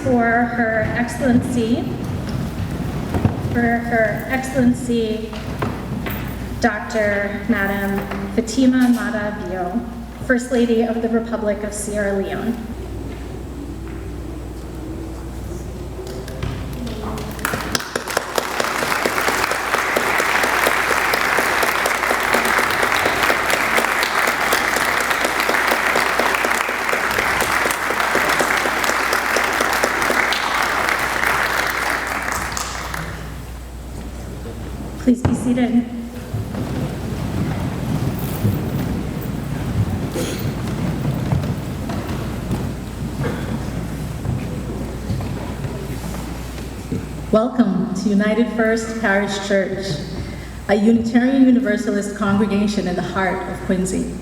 for Her Excellency Dr. Madam Fatima Maada Bio, First Lady of the Republic of Sierra Leone. Please be seated. Welcome to United First Parish Church, a Unitarian Universalist congregation in the heart of Quincy.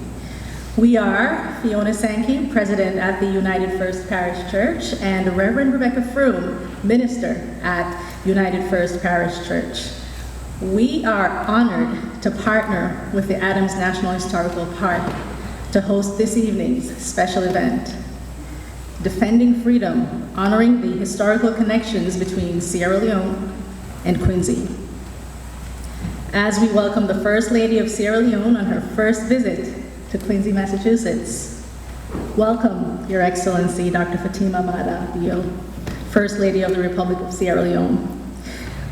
We are Fiona Sankey, President at the United First Parish Church, and Reverend Rebecca Froom, Minister at United First Parish Church. We are honored to partner with the Adams National Historical Park to host this evening's special event, Defending Freedom, honoring the historical connections between Sierra Leone and Quincy. As we welcome the First Lady of Sierra Leone on her first visit to Quincy, Massachusetts, welcome, Your Excellency Dr. Fatima Maada Bio, First Lady of the Republic of Sierra Leone.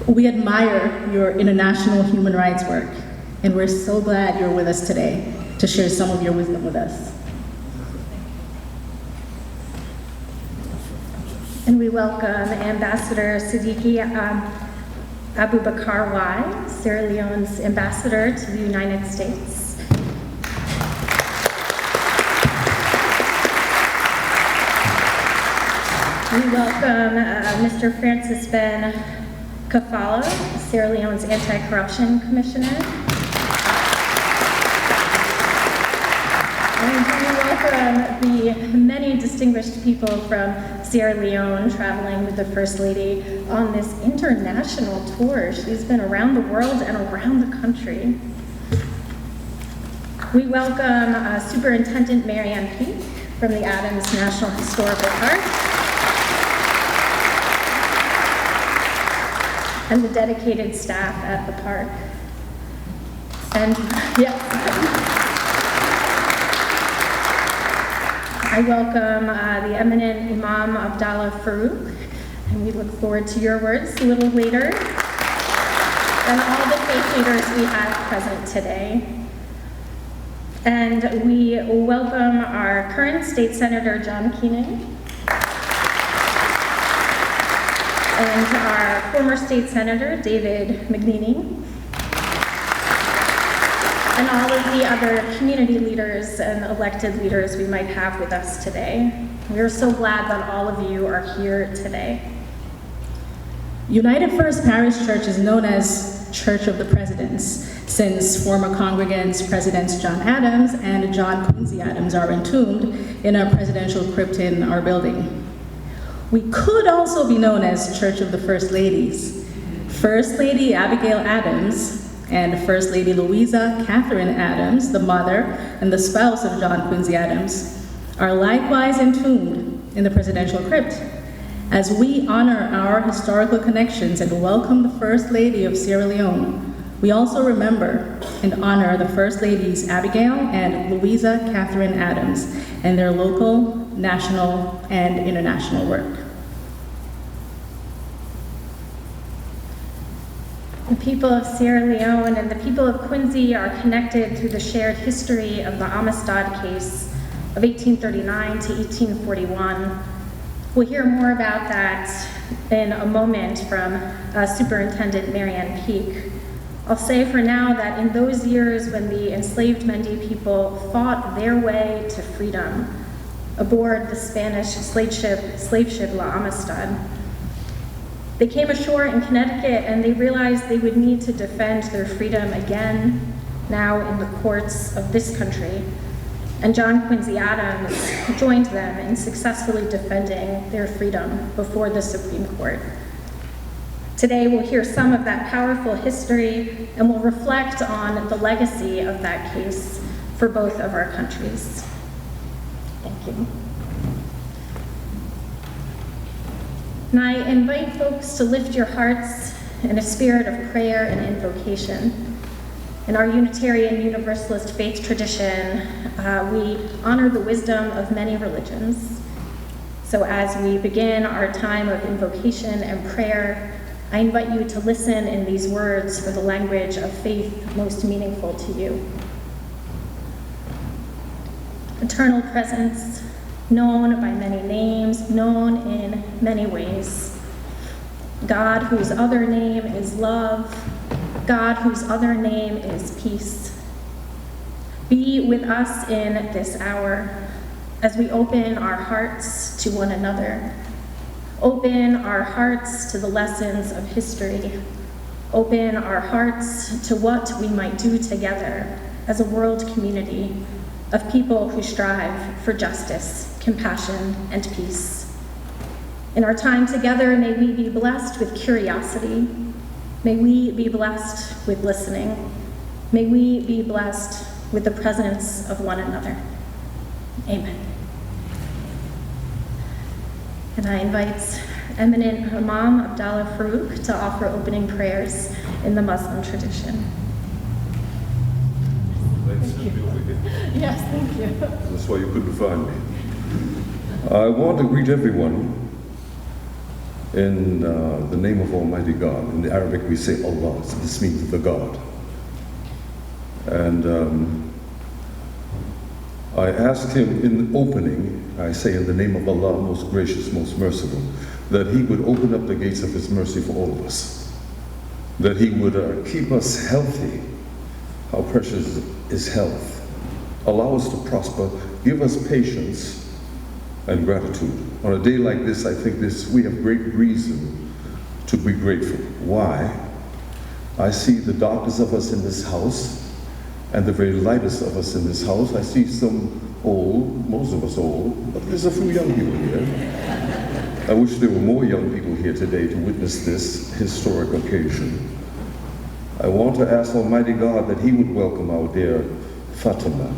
We admire your international human rights work, and we're so glad you're with us today to share some of your wisdom with us. And we welcome Ambassador Siddiqui Abubakar Y, Sierra Leone's ambassador to the United States. We welcome Mr. Francis Ben Kafalo, Sierra Leone's Anti-Corruption Commissioner. And we welcome the many distinguished people from Sierra Leone traveling with the First Lady on this international tour. She's been around the world and around the country. We welcome Superintendent Marianne Peak from the Adams National Historical Park, and the dedicated staff at the park. And yes, I welcome the eminent Imam Abdallah Farouk, and we look forward to your words a little later, and all the faith leaders we have present today. And we welcome our current State Senator John Keenan, and our former State Senator, David McNeely, and all of the other community leaders and elected leaders we might have with us today. We are so glad that all of you are here today. United First Parish Church is known as Church of the Presidents, since former congregants Presidents John Adams and John Quincy Adams are entombed in our presidential crypt in our building. We could also be known as Church of the First Ladies. First Lady Abigail Adams and First Lady Louisa Catherine Adams, the mother and the spouse of John Quincy Adams, are likewise entombed in the presidential crypt. As we honor our historical connections and welcome the First Lady of Sierra Leone, we also remember and honor the First Ladies Abigail and Louisa Catherine Adams and their local, national, and international work. The people of Sierra Leone and the people of Quincy are connected through the shared history of the Amistad case of 1839 to 1841. We'll hear more about that in a moment from Superintendent Marianne Peak. I'll say for now that in those years when the enslaved Mende people fought their way to freedom aboard the Spanish slave ship La Amistad, they came ashore in Connecticut and they realized they would need to defend their freedom again, now in the courts of this country. And John Quincy Adams joined them in successfully defending their freedom before the Supreme Court. Today we'll hear some of that powerful history and we'll reflect on the legacy of that case for both of our countries. Thank you. And I invite folks to lift your hearts in a spirit of prayer and invocation. In our Unitarian Universalist faith tradition, we honor the wisdom of many religions. So as we begin our time of invocation and prayer, I invite you to listen in these words for the language of faith most meaningful to you. Eternal presence, known by many names, known in many ways. God whose other name is love, God whose other name is peace. Be with us in this hour as we open our hearts to one another. Open our hearts to the lessons of history. Open our hearts to what we might do together as a world community of people who strive for justice, compassion, and peace. In our time together, may we be blessed with curiosity. May we be blessed with listening. May we be blessed with the presence of one another. Amen. And I invite Eminent Imam Abdallah Farouk to offer opening prayers in the Muslim tradition. Thanks for being over here. Yes, thank you. That's why you couldn't find me. I want to greet everyone in the name of Almighty God. In the Arabic we say Allah, so this means the God. And I asked him in opening, I say in the name of Allah, most gracious, most merciful, that he would open up the gates of his mercy for all of us. That he would keep us healthy. How precious is health. Allow us to prosper, give us patience and gratitude. On a day like this, I think we have great reason to be grateful. Why? I see the darkest of us in this house and the very lightest of us in this house. I see some old, most of us old, but there's a few young people here. I wish there were more young people here today to witness this historic occasion. I want to ask Almighty God that he would welcome our dear Fatima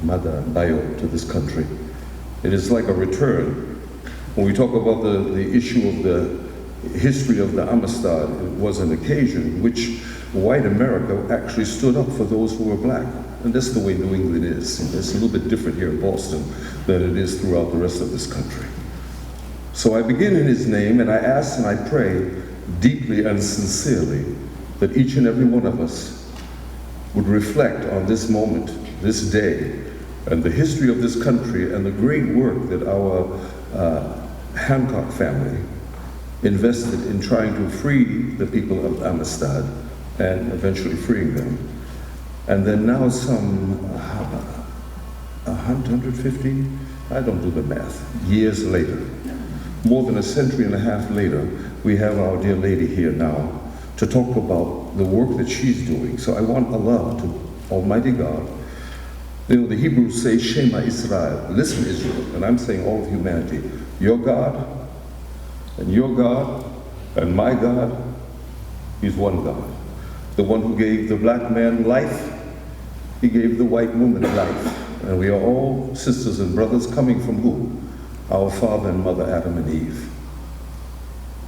Maada Bio to this country. It is like a return. When we talk about the issue of the history of the Amistad, it was an occasion in which white America actually stood up for those who were black. And that's the way New England is. It's a little bit different here in Boston than it is throughout the rest of this country. So I begin in his name, and I ask and I pray deeply and sincerely that each and every one of us would reflect on this moment, this day, and the history of this country and the great work that our Hancock family invested in trying to free the people of Amistad and eventually freeing them. And then now some 150, I don't do the math, years later, more than a century and a half later, we have our dear lady here now to talk about the work that she's doing. So I want Allah, to Almighty God. You know, the Hebrews say, Shema Israel, listen Israel, and I'm saying all of humanity, your God, and my God, he's one God. The one who gave the black man life, he gave the white woman life. And we are all sisters and brothers coming from who? Our father and mother, Adam and Eve.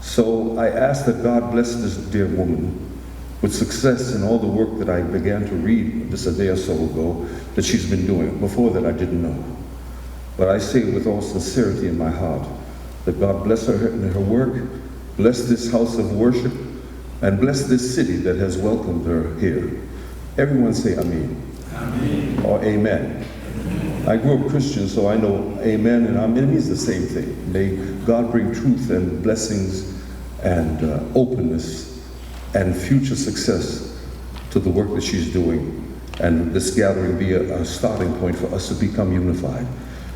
So I ask that God bless this dear woman with success in all the work that I began to read just a day or so ago that she's been doing. Before that I didn't know. But I say with all sincerity in my heart that God bless her in her work, bless this house of worship, and bless this city that has welcomed her here. Everyone say Amen. Amen. Or Amen. I grew up Christian, so I know Amen and Amen means the same thing. May God bring truth and blessings and openness and future success to the work that she's doing. And this gathering be a starting point for us to become unified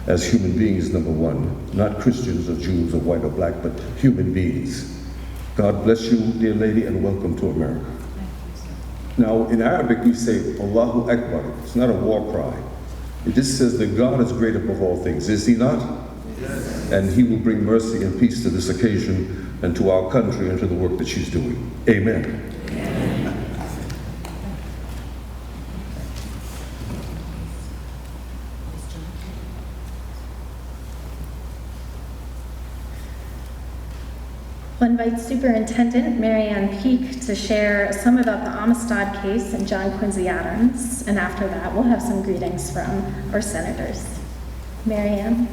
as human beings, number one. Not Christians or Jews or white or black, but human beings. God bless you, dear lady, and welcome to America. Now, in Arabic, we say, Allahu Akbar. It's not a war cry. It just says that God is great above all things. Is he not? Yes. And he will bring mercy and peace to this occasion and to our country and to the work that she's doing. Amen. Amen. We'll invite Superintendent Mary Ann Peak to share some about the Amistad case and John Quincy Adams, and after that, we'll have some greetings from our senators. Mary Ann.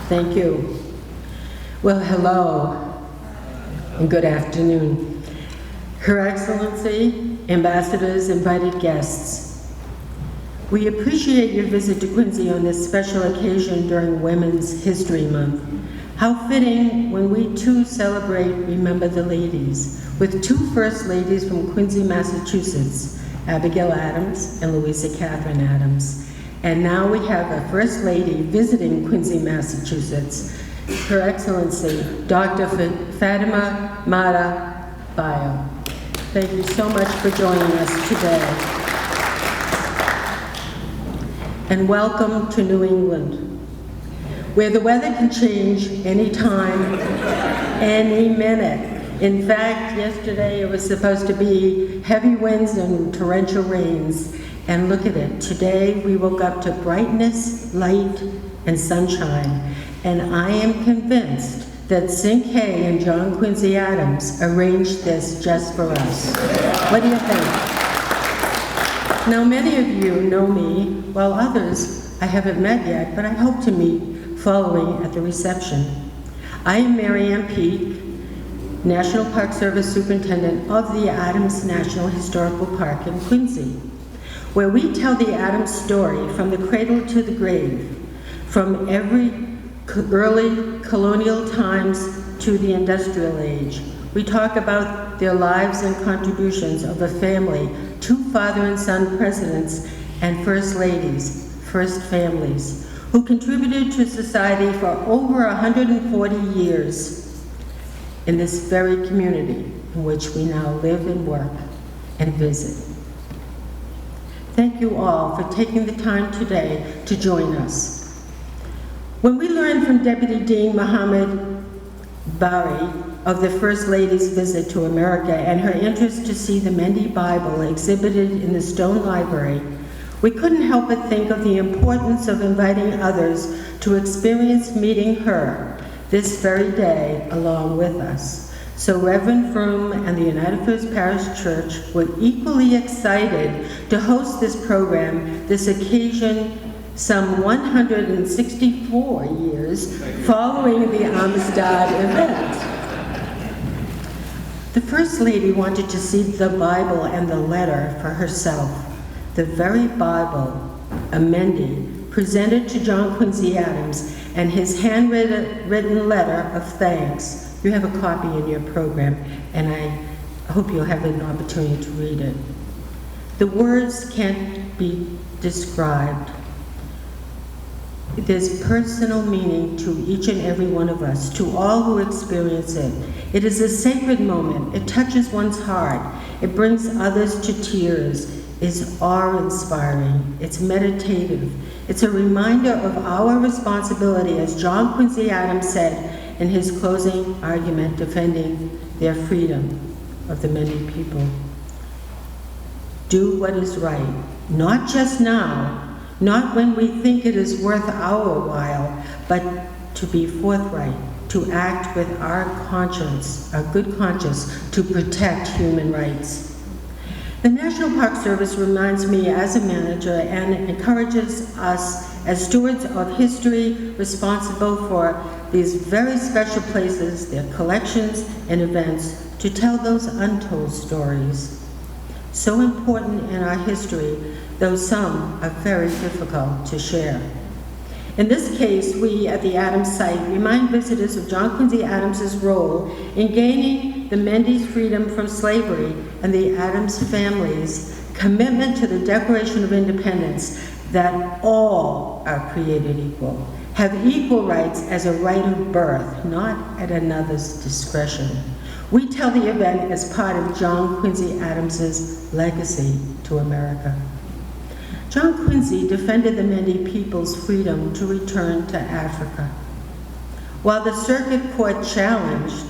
Thank you. Well, hello and good afternoon. Her Excellency, ambassadors, invited guests, we appreciate your visit to Quincy on this special occasion during Women's History Month. How fitting when we too celebrate Remember the Ladies, with two First Ladies from Quincy, Massachusetts, Abigail Adams and Louisa Catherine Adams. And now we have a First Lady visiting Quincy, Massachusetts, Her Excellency Dr. Fatima Maada Bio. Thank you so much for joining us today. And welcome to New England, where the weather can change anytime, any minute. In fact, yesterday it was supposed to be heavy winds and torrential rains. And look at it, today we woke up to brightness, light, and sunshine. And I am convinced that Sink Hay and John Quincy Adams arranged this just for us. What do you think? Now, many of you know me, while others I haven't met yet, but I hope to meet following at the reception. I am Mary Ann Peak, National Park Service Superintendent of the Adams National Historical Park in Quincy, where we tell the Adams story from the cradle to the grave, from every early colonial times to the industrial age. We talk about their lives and contributions of a family, two father and son presidents and first ladies, first families, who contributed to society for over 140 years in this very community in which we now live and work and visit. Thank you all for taking the time today to join us. When we learned from Deputy Dean Mohammed Bari of the First Lady's visit to America and her interest to see the Mendy Bible exhibited in the Stone Library, we couldn't help but think of the importance of inviting others to experience meeting her this very day along with us. So Reverend Froom and the United First Parish Church were equally excited to host this program, this occasion, some 164 years following the Amistad event. The First Lady wanted to see the Bible and the letter for herself. The very Bible, a Mendy, presented to John Quincy Adams, and his handwritten letter of thanks. You have a copy in your program, and I hope you'll have an opportunity to read it. The words can't be described. There's personal meaning to each and every one of us, to all who experience it. It is a sacred moment. It touches one's heart. It brings others to tears. It's awe-inspiring. It's meditative. It's a reminder of our responsibility, as John Quincy Adams said in his closing argument defending their freedom of the many people. Do what is right, not just now, not when we think it is worth our while, but to be forthright, to act with our conscience, our good conscience, to protect human rights. The National Park Service reminds me as a manager and encourages us as stewards of history responsible for these very special places, their collections and events, to tell those untold stories. So important in our history, though some are very difficult to share. In this case, we at the Adams site remind visitors of John Quincy Adams's role in gaining the Mendy's freedom from slavery and the Adams family's commitment to the Declaration of Independence that all are created equal, have equal rights as a right of birth, not at another's discretion. We tell the event as part of John Quincy Adams's legacy to America. John Quincy defended the Mendy people's freedom to return to Africa. While the Circuit Court challenged,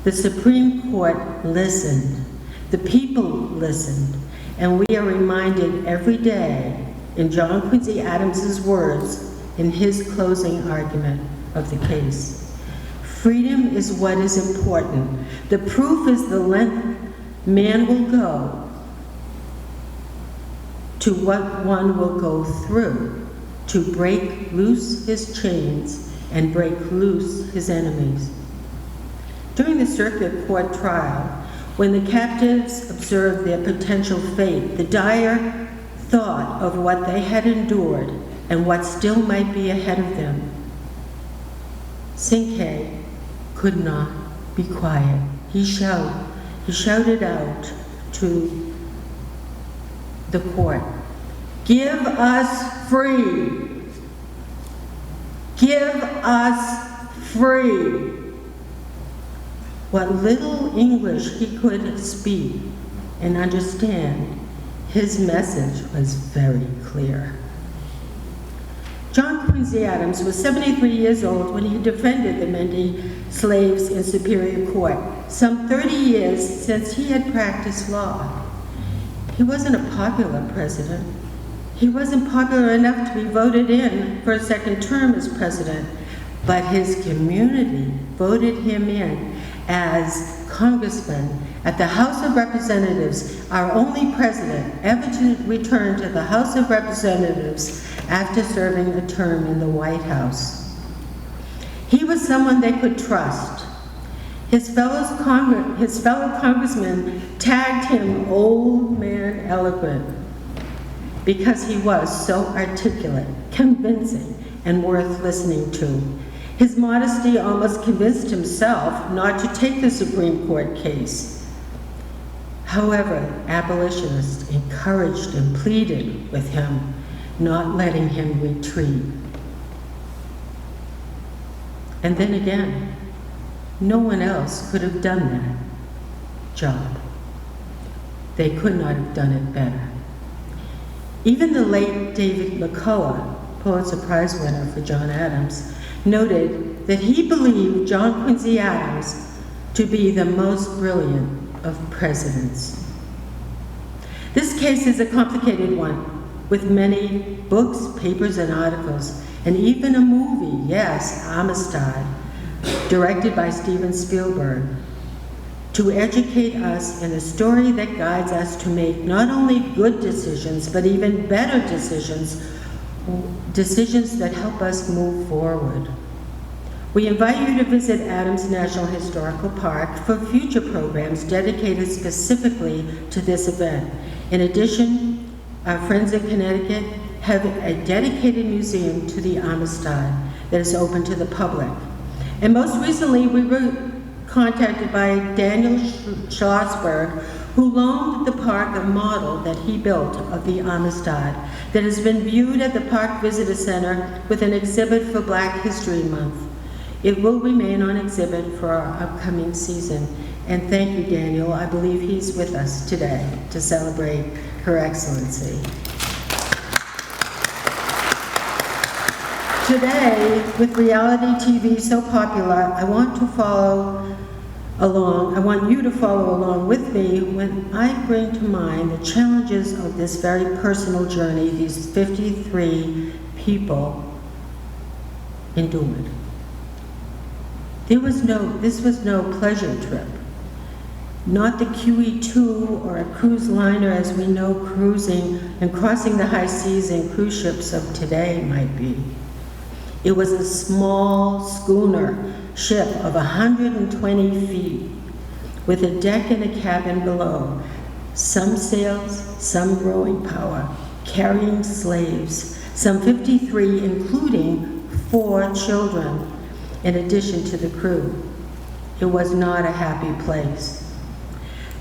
the Supreme Court listened. The people listened, and we are reminded every day in John Quincy Adams's words in his closing argument of the case. Freedom is what is important. The proof is the length man will go to what one will go through to break loose his chains and break loose his enemies. During the circuit court trial, when the captives observed their potential fate, the dire thought of what they had endured and what still might be ahead of them, Cinque could not be quiet. He shouted out to the court, "Give us free! Give us free!" What little English he could speak and understand, his message was very clear. John Quincy Adams was 73 years old when he defended the Mende slaves in Superior Court, some 30 years since he had practiced law. He wasn't a popular president. He wasn't popular enough to be voted in for a second term as president, but his community voted him in as congressman at the House of Representatives, our only president ever to return to the House of Representatives after serving a term in the White House. He was someone they could trust. His fellow congressmen tagged him Old Man Eloquent because he was so articulate, convincing, and worth listening to. His modesty almost convinced himself not to take the Supreme Court case. However, abolitionists encouraged and pleaded with him, not letting him retreat. And then again, no one else could have done that job. They could not have done it better. Even the late David McCullough, Pulitzer Prize winner for John Adams, noted that he believed John Quincy Adams to be the most brilliant of presidents. This case is a complicated one, with many books, papers, and articles, and even a movie, yes, Amistad, directed by Steven Spielberg, to educate us in a story that guides us to make not only good decisions, but even better decisions that help us move forward. We invite you to visit Adams National Historical Park for future programs dedicated specifically to this event. In addition, our friends in Connecticut have a dedicated museum to the Amistad that is open to the public. And most recently, we were contacted by Daniel Schlossberg, who loaned the park a model that he built of the Amistad that has been viewed at the Park Visitor Center with an exhibit for Black History Month. It will remain on exhibit for our upcoming season. And thank you, Daniel. I believe he's with us today to celebrate Her Excellency. Today, with reality TV so popular, I want you to follow along with me when I bring to mind the challenges of this very personal journey these 53 people endured. This was no pleasure trip. Not the QE2 or a cruise liner as we know cruising and crossing the high seas and cruise ships of today might be. It was a small schooner ship of 120 feet with a deck and a cabin below, some sails, some rowing power, carrying slaves, some 53, including 4 children, in addition to the crew. It was not a happy place.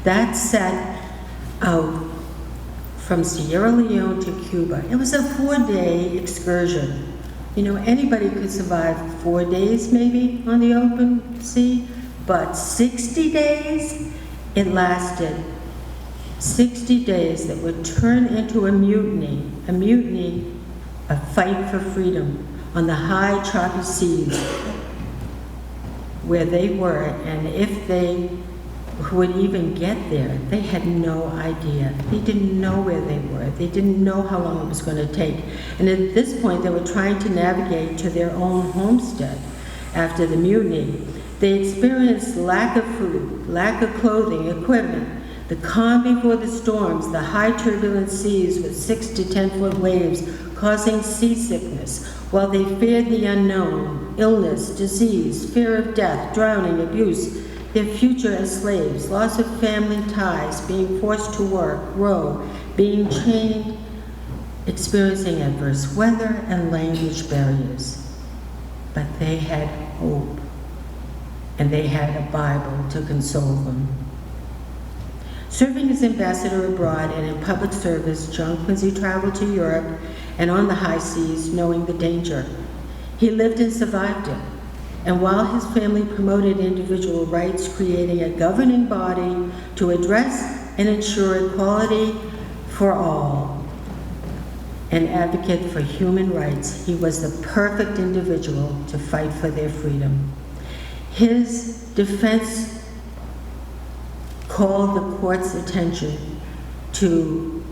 That set out from Sierra Leone to Cuba. It was a 4-day excursion. You know, anybody could survive 4 days maybe on the open sea, but 60 days, it lasted. 60 days that would turn into a mutiny, a fight for freedom on the high choppy seas where they were, and if they who would even get there, they had no idea. They didn't know where they were. They didn't know how long it was going to take. And at this point, they were trying to navigate to their own homestead after the mutiny. They experienced lack of food, lack of clothing, equipment, the calm before the storms, the high turbulent seas with 6 to 10 foot waves causing seasickness, while they feared the unknown, illness, disease, fear of death, drowning, abuse, their future as slaves, loss of family ties, being forced to work, row, being chained, experiencing adverse weather and language barriers. But they had hope, and they had a Bible to console them. Serving as ambassador abroad and in public service, John Quincy traveled to Europe and on the high seas, knowing the danger. He lived and survived it. And while his family promoted individual rights, creating a governing body to address and ensure equality for all, an advocate for human rights, he was the perfect individual to fight for their freedom. His defense called the court's attention to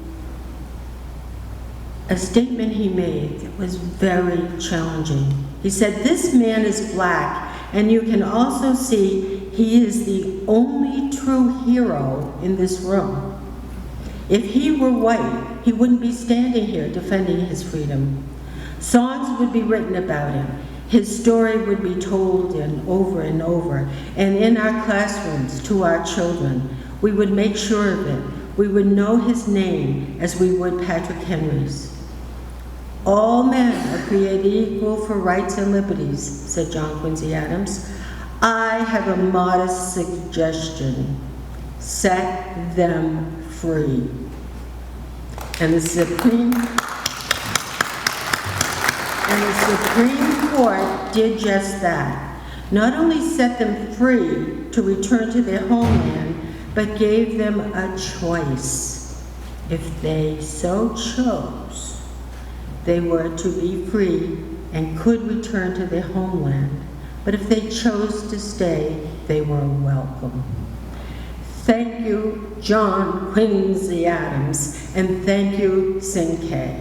a statement he made that was very challenging. He said, "This man is black, and you can also see he is the only true hero in this room. If he were white, he wouldn't be standing here defending his freedom. Songs would be written about him. His story would be told and over, and in our classrooms to our children. We would make sure of it. We would know his name as we would Patrick Henry's. All men are created equal for rights and liberties," said John Quincy Adams. "I have a modest suggestion. Set them free." And the Supreme Court did just that. Not only set them free to return to their homeland, but gave them a choice. If they so chose, they were to be free and could return to their homeland. But if they chose to stay, they were welcome. Thank you, John Quincy Adams, and thank you, Sin-Kay.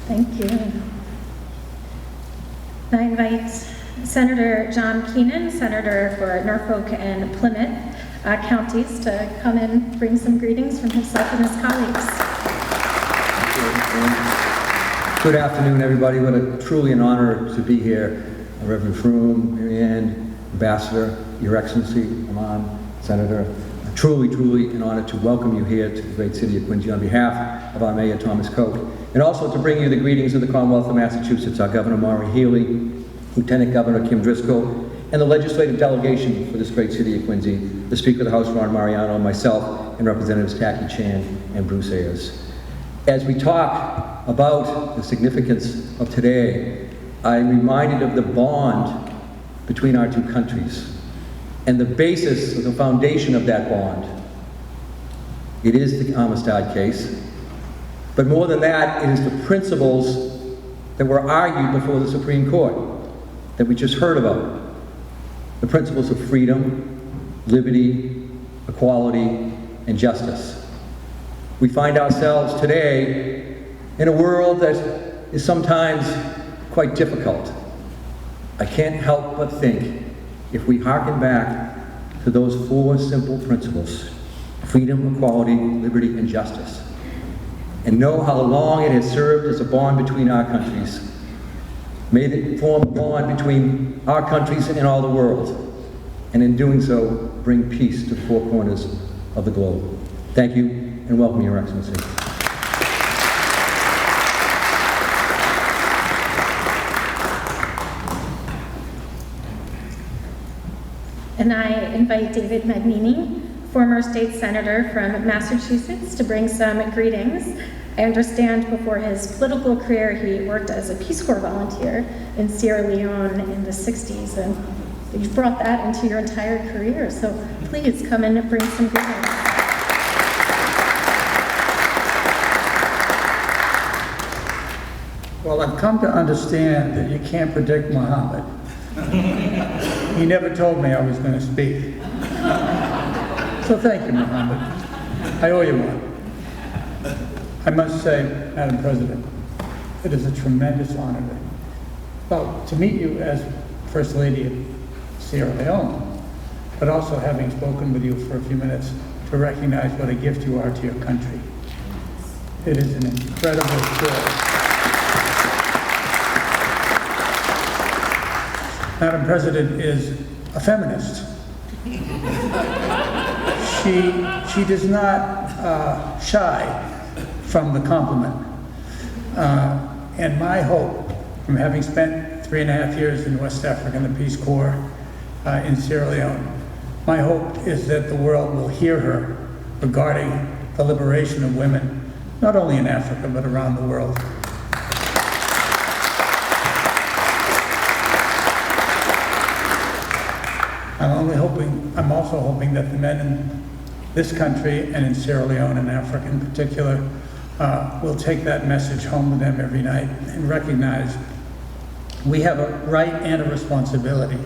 Thank you. I invite Senator John Keenan, Senator for Norfolk and Plymouth counties, to come and bring some greetings from himself and his colleagues. Good afternoon, everybody. What a truly an honor to be here. Reverend Froom, Marianne, Ambassador, Your Excellency, Amon, Senator. Truly an honor to welcome you here to the great city of Quincy on behalf of our Mayor, Thomas Koch, and also to bring you the greetings of the Commonwealth of Massachusetts, our Governor Maura Healey, Lieutenant Governor Kim Driscoll, and the legislative delegation for this great city of Quincy, the Speaker of the House, Ron Mariano, myself, and Representatives Tacky Chan and Bruce Ayers. As we talk about the significance of today, I'm reminded of the bond between our two countries and the basis of the foundation of that bond. It is the Amistad case, but more than that, it is the principles that were argued before the Supreme Court that we just heard about. The principles of freedom, liberty, equality, and justice. We find ourselves today in a world that is sometimes quite difficult. I can't help but think, if we hearken back to those 4 simple principles, freedom, equality, liberty, and justice, and know how long it has served as a bond between our countries, may it form a bond between our countries and all the world, and in doing so, bring peace to the 4 corners of the globe. Thank you, and welcome, Your Excellency. And I invite David Magnini, former state senator from Massachusetts, to bring some greetings. I understand before his political career, he worked as a Peace Corps volunteer in Sierra Leone in the 60s, and You've brought that into your entire career, so please come in and bring some greetings. Well, I've come to understand that you can't predict Muhammad. He never told me I was going to speak. So thank you, Muhammad. I owe you one. I must say, Madam President, it is a tremendous honor to meet you as First Lady of Sierra Leone, but also having spoken with you for a few minutes to recognize what a gift you are to your country. It is an incredible joy. Madam President is a feminist. She does not shy from the compliment. And my hope, from having spent 3.5 years in West Africa in the Peace Corps in Sierra Leone, my hope is that the world will hear her regarding the liberation of women, not only in Africa, but around the world. I'm also hoping that the men in this country and in Sierra Leone and Africa in particular will take that message home with them every night and recognize we have a right and a responsibility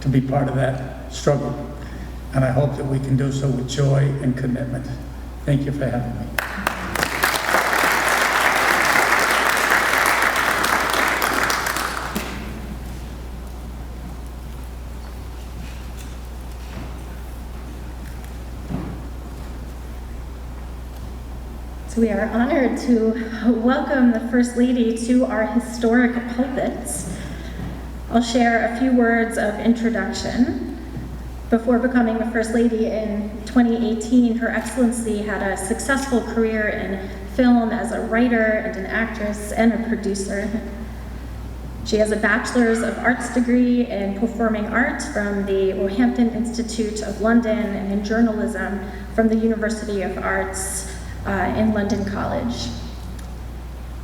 to be part of that struggle. And I hope that we can do so with joy and commitment. Thank you for having me. So we are honored to welcome the First Lady to our historic pulpits. I'll share a few words of introduction. Before becoming the First Lady in 2018, Her Excellency had a successful career in film as a writer and an actress and a producer. She has a Bachelor's of Arts degree in Performing Arts from the Roehampton Institute of London and in journalism from the University of Arts in London College.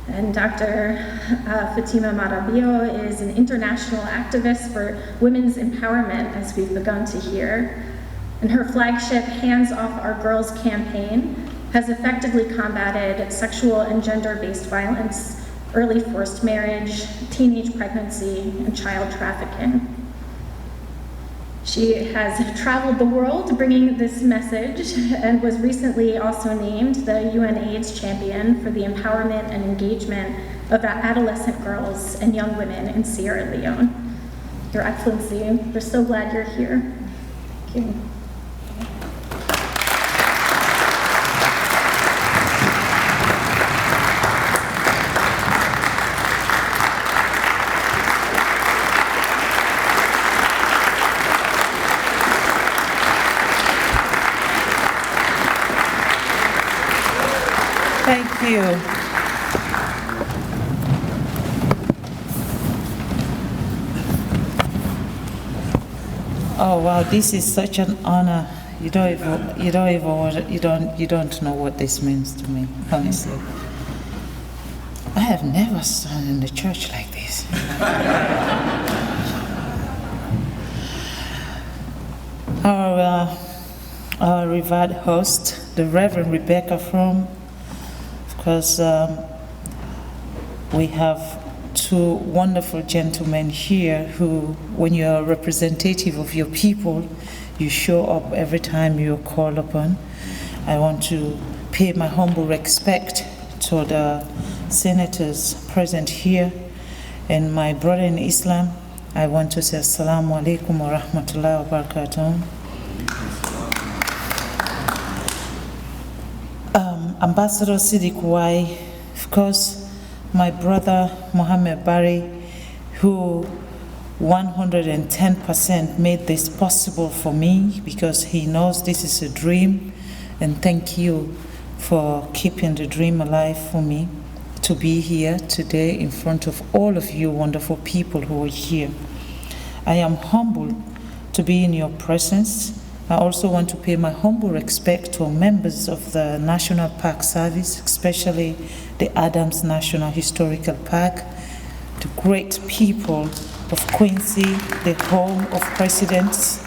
And Dr. Fatima Maada Bio is an international activist for women's empowerment, as we've begun to hear. And her flagship Hands Off Our Girls campaign has effectively combated sexual and gender-based violence, early forced marriage, teenage pregnancy, and child trafficking. She has traveled the world bringing this message and was recently also named the UN AIDS champion for the empowerment and engagement of adolescent girls and young women in Sierra Leone. Your Excellency, we're so glad you're here. Thank you. Thank you. Oh wow, this is such an honor. You don't know what this means to me, honestly. I have never stood in the church like this. Our revered host, the Reverend Rebecca Froom, because we have two wonderful gentlemen here who, when you're a representative of your people, you show up every time you're called upon. I want to pay my humble respect to the senators present here, and my brother in Islam, I want to say Assalamu alaikum wa rahmatullahi wa barakatuh. Ambassador Sidi Kuwai, of course, my brother Mohammed Bari, who 110% made this possible for me because he knows this is a dream, and thank you for keeping the dream alive for me to be here today in front of all of you wonderful people who are here. I am humbled to be in your presence. I also want to pay my humble respect to members of the National Park Service, especially the Adams National Historical Park, the great people of Quincy, the home of presidents.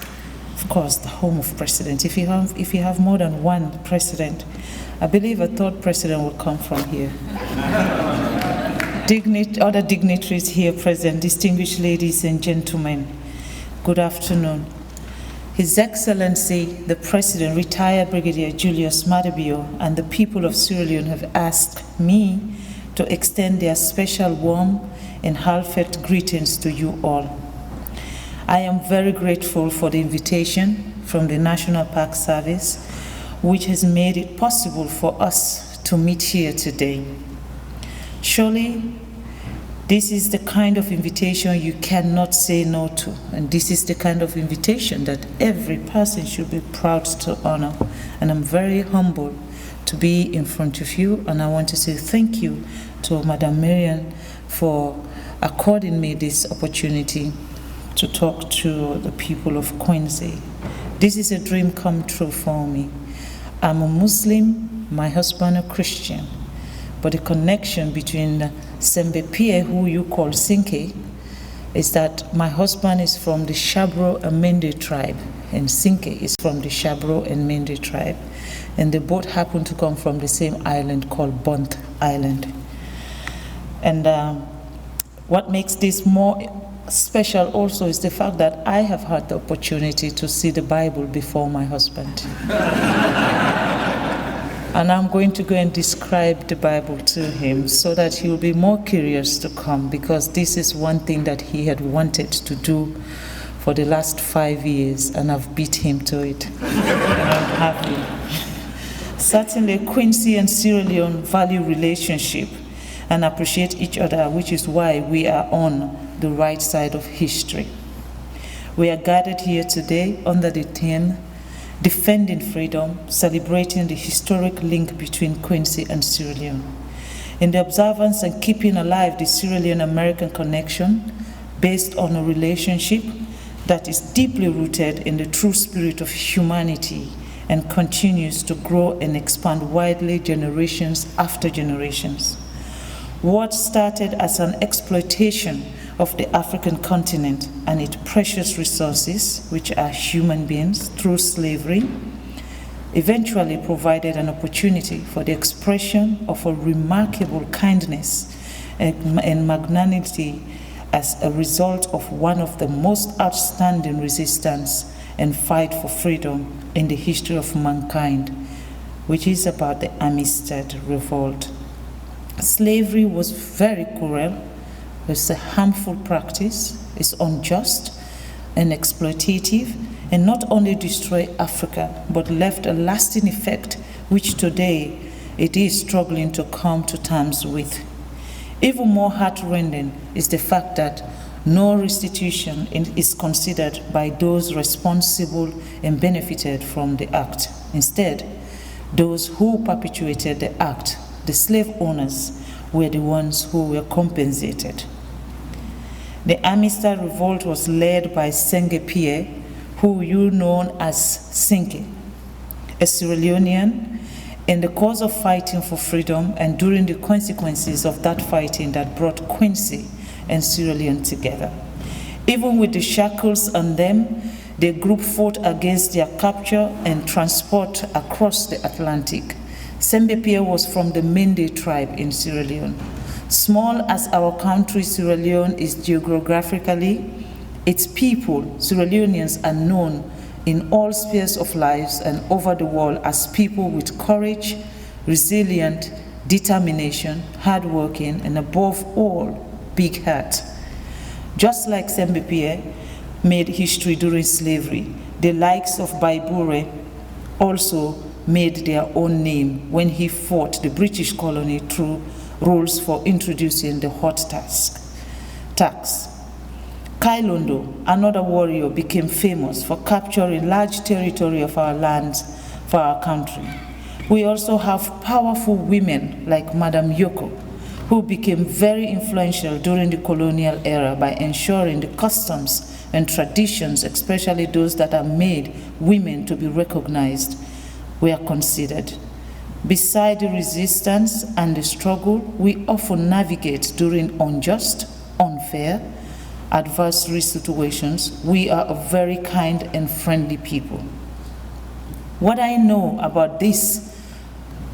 Of course, the home of presidents. If you have more than one president, I believe a third president will come from here. Other dignitaries here present, distinguished ladies and gentlemen, good afternoon. His Excellency, the President, retired Brigadier Julius Maada Bio, and the people of Sierra Leone have asked me to extend their special warm and heartfelt greetings to you all. I am very grateful for the invitation from the National Park Service, which has made it possible for us to meet here today. Surely, this is the kind of invitation you cannot say no to, and this is the kind of invitation that every person should be proud to honor. And I'm very humbled to be in front of you, and I want to say thank you to Madam Marian for according me this opportunity to talk to the people of Quincy. This is a dream come true for me. I'm a Muslim, my husband a Christian, but the connection between Sembe Pie, who you call Sinke, is that my husband is from the Shabro and Mende tribe, and Sinke is from the Shabro and Mende tribe. And they both happen to come from the same island called Bont Island. And what makes this more special also is the fact that I have had the opportunity to see the Bible before my husband. And I'm going to go and describe the Bible to him so that he will be more curious to come, because this is one thing that he had wanted to do for the last 5 years, and I've beat him to it. And I'm happy. Certainly, Quincy and Sierra Leone value relationship and appreciate each other, which is why we are on the right side of history. We are gathered here today under the theme Defending Freedom, celebrating the historic link between Quincy and Sierra Leone. In the observance and keeping alive the Sierra Leone-American connection based on a relationship that is deeply rooted in the true spirit of humanity and continues to grow and expand widely generations after generations. What started as an exploitation of the African continent and its precious resources, which are human beings, through slavery, eventually provided an opportunity for the expression of a remarkable kindness and magnanimity as a result of one of the most outstanding resistance and fight for freedom in the history of mankind, which is about the Amistad revolt. Slavery was very cruel. It's a harmful practice, it's unjust and exploitative, and not only destroyed Africa, but left a lasting effect, which today it is struggling to come to terms with. Even more heartrending is the fact that no restitution is considered by those responsible and benefited from the act. Instead, those who perpetuated the act, the slave owners, were the ones who were compensated. The Amistad revolt was led by Senge Pie, who you know as Sinke, a Sierra Leonean, in the cause of fighting for freedom and during the consequences of that fighting that brought Quincy and Sierra Leone together. Even with the shackles on them, the group fought against their capture and transport across the Atlantic. Sembe Pie was from the Mende tribe in Sierra Leone. Small as our country, Sierra Leone, is geographically, its people, Sierra Leoneans, are known in all spheres of lives and over the world as people with courage, resilient, determination, hardworking, and above all, big heart. Just like Sembe Pie made history during slavery, the likes of Baibure also made their own name when he fought the British colony through rules for introducing the hot tax. Kailondo, another warrior, became famous for capturing large territory of our lands for our country. We also have powerful women like Madam Yoko, who became very influential during the colonial era by ensuring the customs and traditions, especially those that are made women to be recognized, were considered. Beside the resistance and the struggle we often navigate during unjust, unfair, adversary situations, we are a very kind and friendly people. What I know about this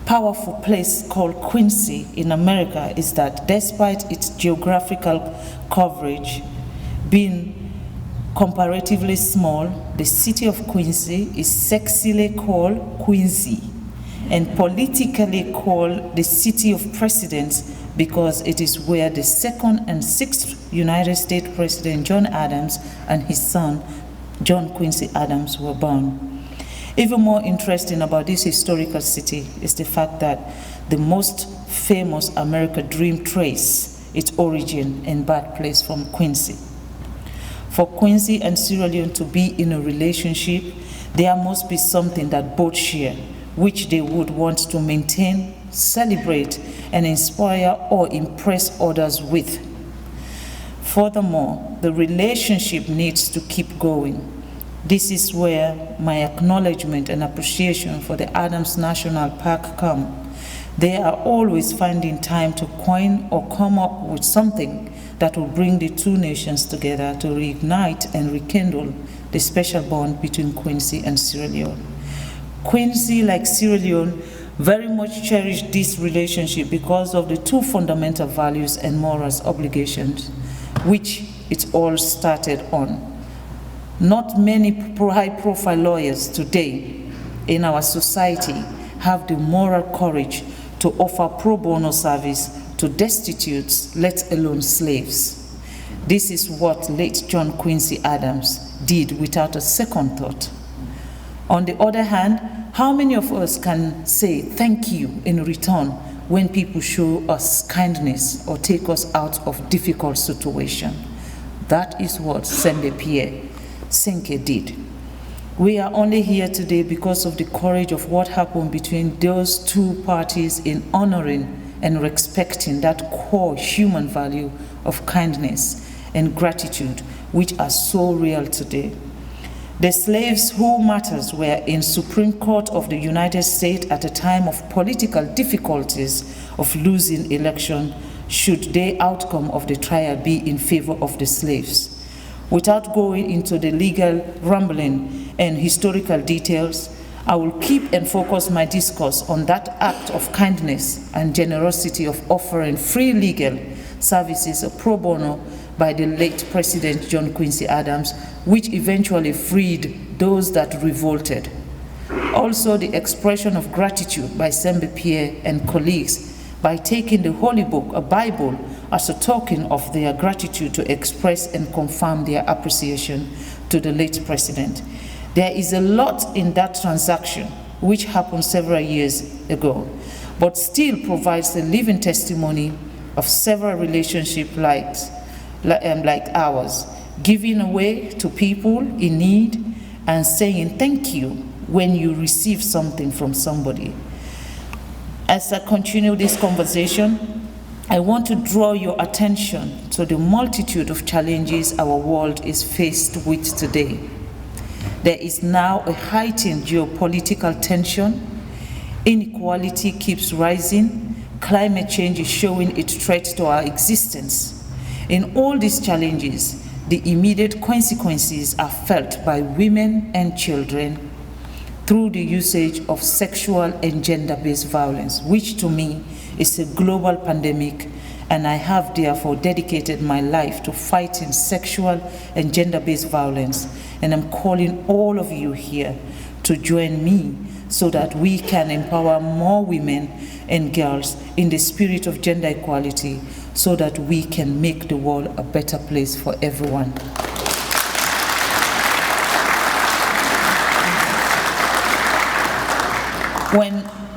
powerful place called Quincy in America is that despite its geographical coverage being comparatively small, the city of Quincy is sexily called Quincy and politically called the city of presidents because it is where the second and sixth United States President John Adams and his son John Quincy Adams were born. Even more interesting about this historical city is the fact that the most famous American dream trace its origin and birthplace from Quincy. For Quincy and Sierra Leone to be in a relationship, there must be something that both share, which they would want to maintain, celebrate, and inspire or impress others with. Furthermore, the relationship needs to keep going. This is where my acknowledgement and appreciation for the Adams National Park come. They are always finding time to coin or come up with something that will bring the two nations together to reignite and rekindle the special bond between Quincy and Sierra Leone. Quincy, like Sierra Leone, very much cherish this relationship because of the two fundamental values and morals obligations, which it all started on. Not many high-profile lawyers today in our society have the moral courage to offer pro bono service to destitutes, let alone slaves. This is what late John Quincy Adams did without a second thought. On the other hand, how many of us can say thank you in return when people show us kindness or take us out of difficult situation? That is what Sembepie Senke did. We are only here today because of the courage of what happened between those two parties in honoring and respecting that core human value of kindness and gratitude, which are so real today. The slaves who matters were in Supreme Court of the United States at a time of political difficulties of losing election should the outcome of the trial be in favor of the slaves. Without going into the legal rambling and historical details, I will keep and focus my discourse on that act of kindness and generosity of offering free legal services pro bono by the late President John Quincy Adams, which eventually freed those that revolted. Also, the expression of gratitude by Sembepie and colleagues by taking the Holy Book, a Bible, as a token of their gratitude to express and confirm their appreciation to the late president. There is a lot in that transaction, which happened several years ago, but still provides a living testimony of several relationships like ours, giving away to people in need and saying thank you when you receive something from somebody. As I continue this conversation, I want to draw your attention to the multitude of challenges our world is faced with today. There is now a heightened geopolitical tension, inequality keeps rising, climate change is showing its threat to our existence. In all these challenges, the immediate consequences are felt by women and children through the usage of sexual and gender-based violence, which to me is a global pandemic, and I have therefore dedicated my life to fighting sexual and gender-based violence, and I'm calling all of you here to join me so that we can empower more women and girls in the spirit of gender equality so that we can make the world a better place for everyone.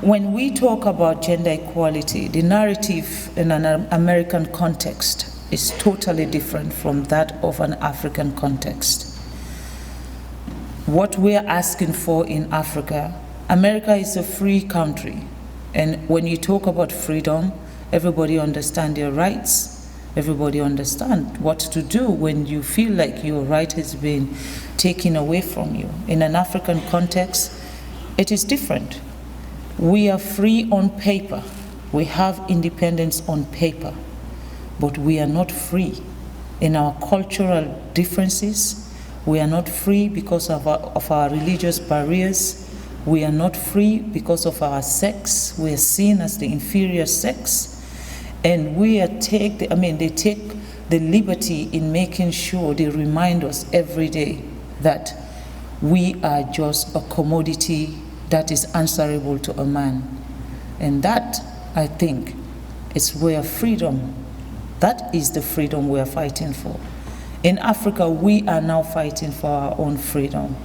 When we talk about gender equality, the narrative in an American context is totally different from that of an African context. What we're asking for in Africa, America is a free country, and when you talk about freedom, everybody understands their rights. Everybody understands what to do when you feel like your right has been taken away from you. In an African context, it is different. We are free on paper. We have independence on paper, but we are not free. in our cultural differences. We are not free because of our religious barriers. We are not free because of our sex. We are seen as the inferior sex. And they take the liberty in making sure they remind us every day that we are just a commodity that is answerable to a man. And that, I think, is where freedom, that is the freedom we are fighting for. In Africa, we are now fighting for our own freedom.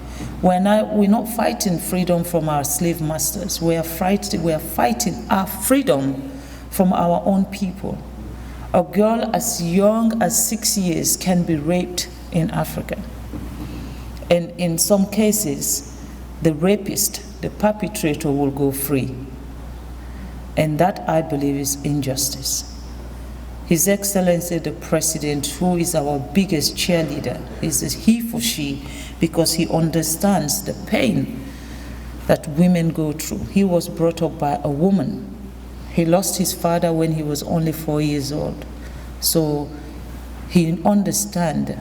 We're not fighting freedom from our slave masters. We are fighting our freedom from our own people. A girl as young as 6 years can be raped in Africa. And in some cases, the rapist, the perpetrator, will go free. And that, I believe, is injustice. His Excellency the President, who is our biggest cheerleader, is a he for she, because he understands the pain that women go through. He was brought up by a woman. He lost his father when he was only 4 years old. So he understands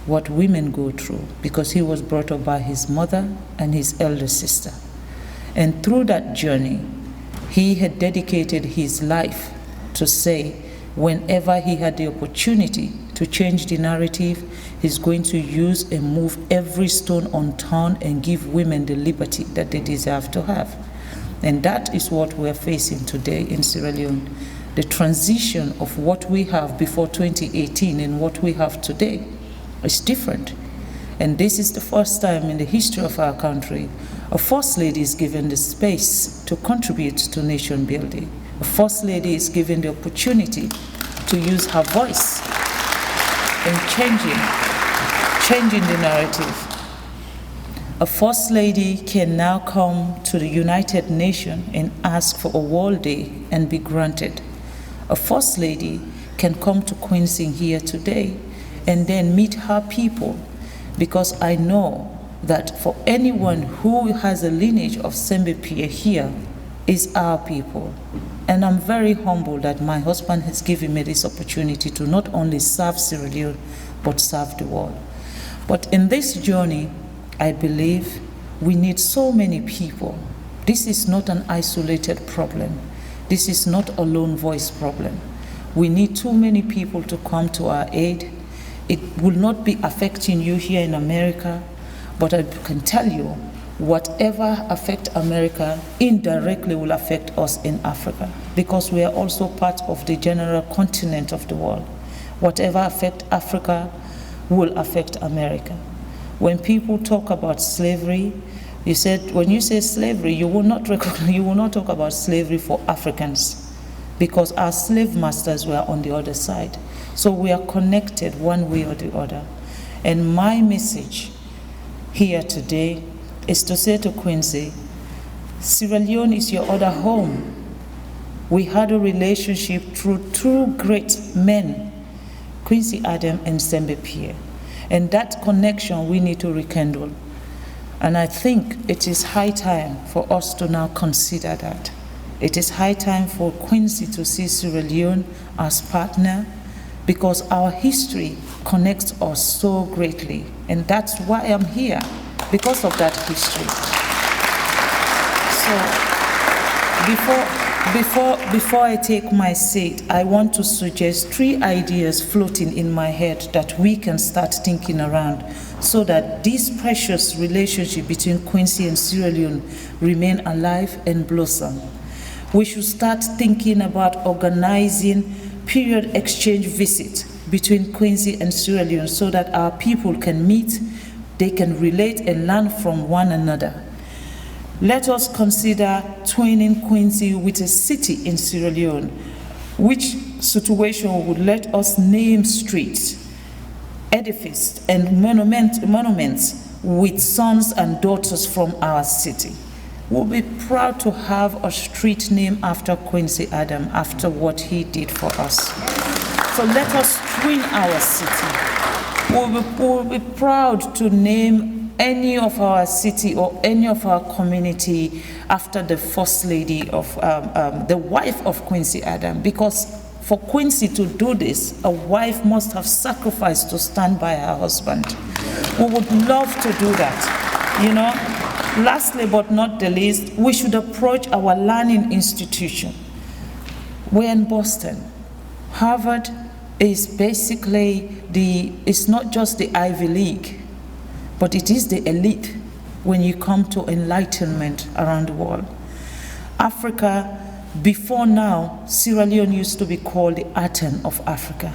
what women go through because he was brought up by his mother and his elder sister. And through that journey, he had dedicated his life to say, whenever he had the opportunity to change the narrative, he's going to use and move every stone unturned and give women the liberty that they deserve to have. And that is what we're facing today in Sierra Leone. The transition of what we have before 2018 and what we have today is different. And this is the first time in the history of our country a First Lady is given the space to contribute to nation building. A First Lady is given the opportunity to use her voice in changing the narrative. A First Lady can now come to the United Nations and ask for a World Day and be granted. A First Lady can come to Quincy here today and then meet her people, because I know that for anyone who has a lineage of Sembepie here is our people. And I'm very humble that my husband has given me this opportunity to not only serve Sierra Leone, but serve the world. But in this journey, I believe we need so many people. This is not an isolated problem. This is not a lone voice problem. We need too many people to come to our aid. It will not be affecting you here in America, but I can tell you, whatever affects America indirectly will affect us in Africa, because we are also part of the general continent of the world. Whatever affects Africa will affect America. When people talk about slavery, you said, when you say slavery, you will not talk about slavery for Africans, because our slave masters were on the other side. So we are connected one way or the other. And my message here today is to say to Quincy, Sierra Leone is your other home. We had a relationship through two great men, Quincy Adam and Sembepie. And that connection we need to rekindle. And I think it is high time for us to now consider that. It is high time for Quincy to see Sierra Leone as partner, because our history connects us so greatly. And that's why I'm here, because of that history. So before I take my seat, I want to suggest 3 ideas floating in my head that we can start thinking around, so that this precious relationship between Quincy and Sierra Leone remain alive and blossom. We should start thinking about organizing period exchange visits between Quincy and Sierra Leone, so that our people can meet, they can relate and learn from one another. Let us consider twinning Quincy with a city in Sierra Leone, which situation would let us name streets, edifices, and monuments with sons and daughters from our city. We'll be proud to have a street named after Quincy Adam, after what he did for us. So let us twin our city. We'll be proud to name any of our city or any of our community after the First Lady of, the wife of Quincy Adam, because for Quincy to do this, a wife must have sacrificed to stand by her husband. We would love to do that, you know. Lastly, but not the least, we should approach our learning institution. We're in Boston. Harvard is basically it's not just the Ivy League, but it is the elite when you come to enlightenment around the world. Africa, before now, Sierra Leone used to be called the Athens of Africa.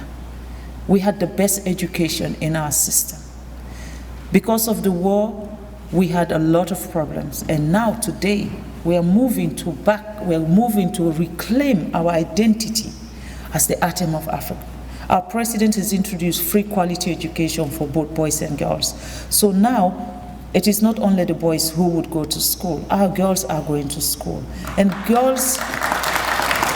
We had the best education in our system. Because of the war, we had a lot of problems, and now today we are moving to reclaim our identity as the Athens of Africa. Our president has introduced free quality education for both boys and girls. So now it is not only the boys who would go to school, our girls are going to school. And girls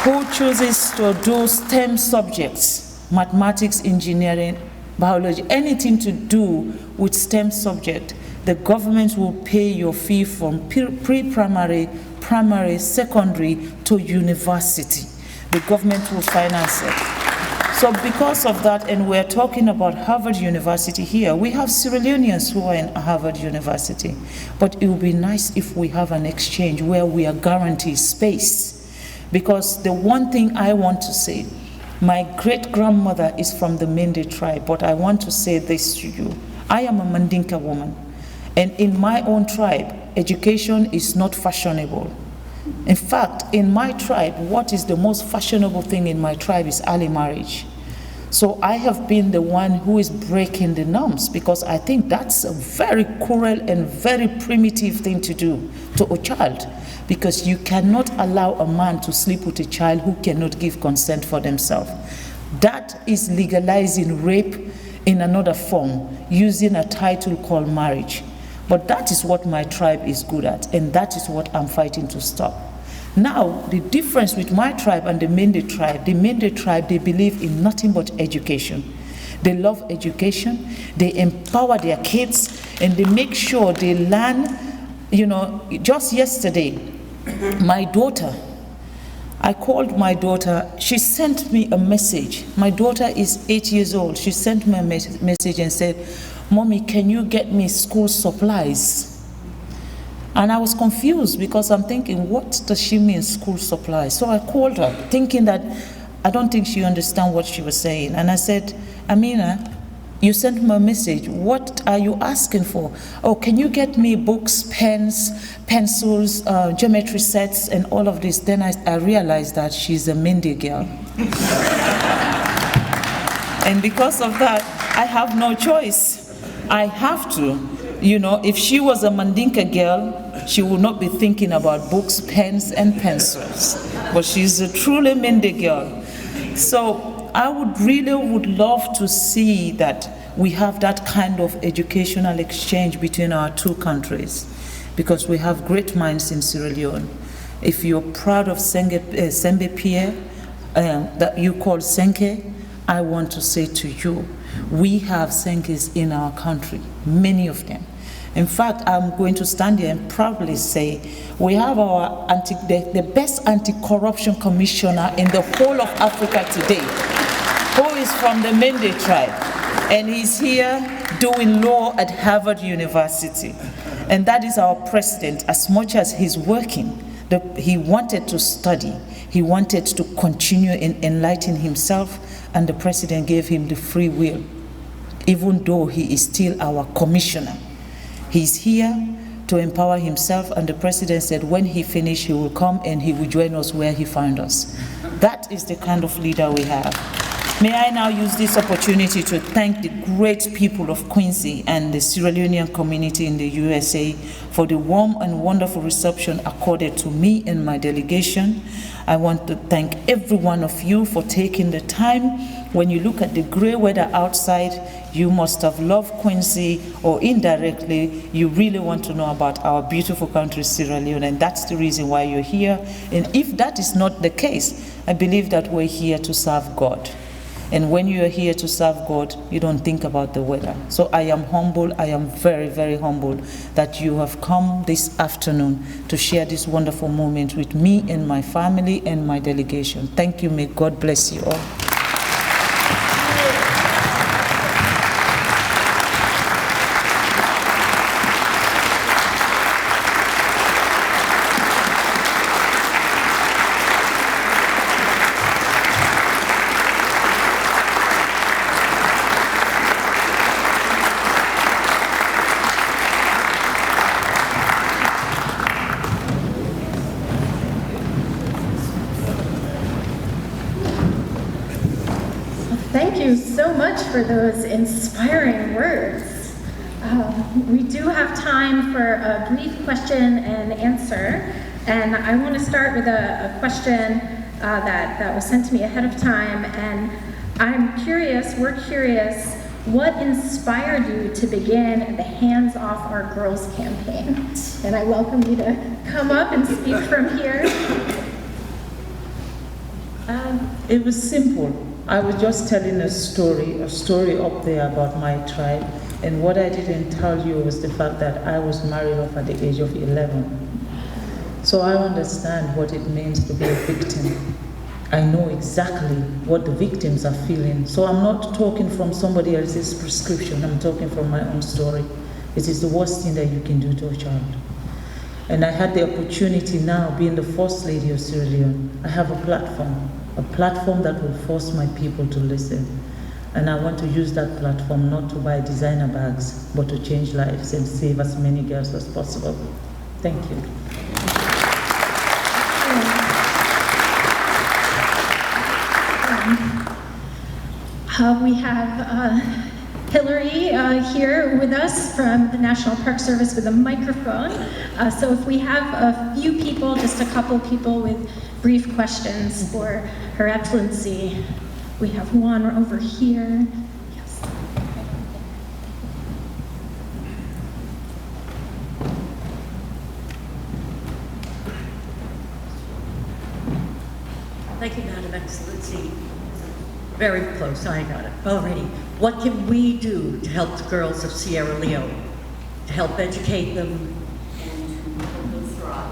who chooses to do STEM subjects, mathematics, engineering, biology, anything to do with STEM subject, the government will pay your fee from pre-primary, primary, secondary to university. The government will finance it. So because of that, and we're talking about Harvard University here, we have Sierra Leoneans who are in Harvard University. But it would be nice if we have an exchange where we are guaranteed space. Because the one thing I want to say, my great-grandmother is from the Mende tribe, but I want to say this to you. I am a Mandinka woman, and in my own tribe, education is not fashionable. In fact, in my tribe, what is the most fashionable thing in my tribe is early marriage. So I have been the one who is breaking the norms, because I think that's a very cruel and very primitive thing to do to a child, because you cannot allow a man to sleep with a child who cannot give consent for themselves. That is legalizing rape in another form, using a title called marriage. But that is what my tribe is good at, and that is what I'm fighting to stop. Now, the difference with my tribe and the Mende tribe, they believe in nothing but education. They love education, they empower their kids, and they make sure they learn. You know, just yesterday, my daughter, I called my daughter, she sent me a message. My daughter is 8 years old. She sent me a message and said, "Mommy, can you get me school supplies?" And I was confused, because I'm thinking, what does she mean, school supplies? So I called her, thinking that I don't think she understands what she was saying. And I said, "Amina, you sent me a message. What are you asking for?" "Oh, can you get me books, pens, pencils, geometry sets, and all of this?" Then I realized that she's a Mende girl. And because of that, I have no choice. I have to. You know, if she was a Mandinka girl, she would not be thinking about books, pens, and pencils. But she's a truly Mende girl. So I would love to see that we have that kind of educational exchange between our two countries, because we have great minds in Sierra Leone. If you're proud of Sembe Pierre, that you call Senke, I want to say to you, we have Senkes in our country, many of them. In fact, I'm going to stand here and proudly say we have the best anti-corruption commissioner in the whole of Africa today, who is from the Mende tribe, and he's here doing law at Harvard University. And that is our president. As much as he's working, he wanted to study, he wanted to continue in enlightening himself, and the president gave him the free will, even though he is still our commissioner. He's here to empower himself, and the president said when he finished, he will come and he will join us where he found us. That is the kind of leader we have. May I now use this opportunity to thank the great people of Quincy and the Sierra Leonean community in the USA for the warm and wonderful reception accorded to me and my delegation. I want to thank every one of you for taking the time. When you look at the gray weather outside, you must have loved Quincy, or indirectly, you really want to know about our beautiful country, Sierra Leone, and that's the reason why you're here. And if that is not the case, I believe that we're here to serve God. And when you are here to serve God, you don't think about the weather. So I am humble, I am very, very humble that you have come this afternoon to share this wonderful moment with me and my family and my delegation. Thank you, may God bless you all. Thank you so much for those inspiring words. We do have time for a brief question and answer, and I want to start with a question that was sent to me ahead of time, and we're curious, what inspired you to begin the Hands Off Our Girls campaign? And I welcome you to come up and speak from here. It was simple. I was just telling a story up there about my tribe, and what I didn't tell you was the fact that I was married off at the age of 11. So I understand what it means to be a victim. I know exactly what the victims are feeling. So I'm not talking from somebody else's prescription, I'm talking from my own story. It is the worst thing that you can do to a child. And I had the opportunity now, being the First Lady of Sierra Leone, I have a platform that will force my people to listen. And I want to use that platform not to buy designer bags, but to change lives and save as many girls as possible. Thank you. We have Hillary here with us from the National Park Service with a microphone. So if we have a few people, just a couple people with brief questions for Her Excellency. We have one over here. Yes. Thank you, Madam Excellency. Very close, I got it already. What can we do to help the girls of Sierra Leone, to help educate them and to help them thrive?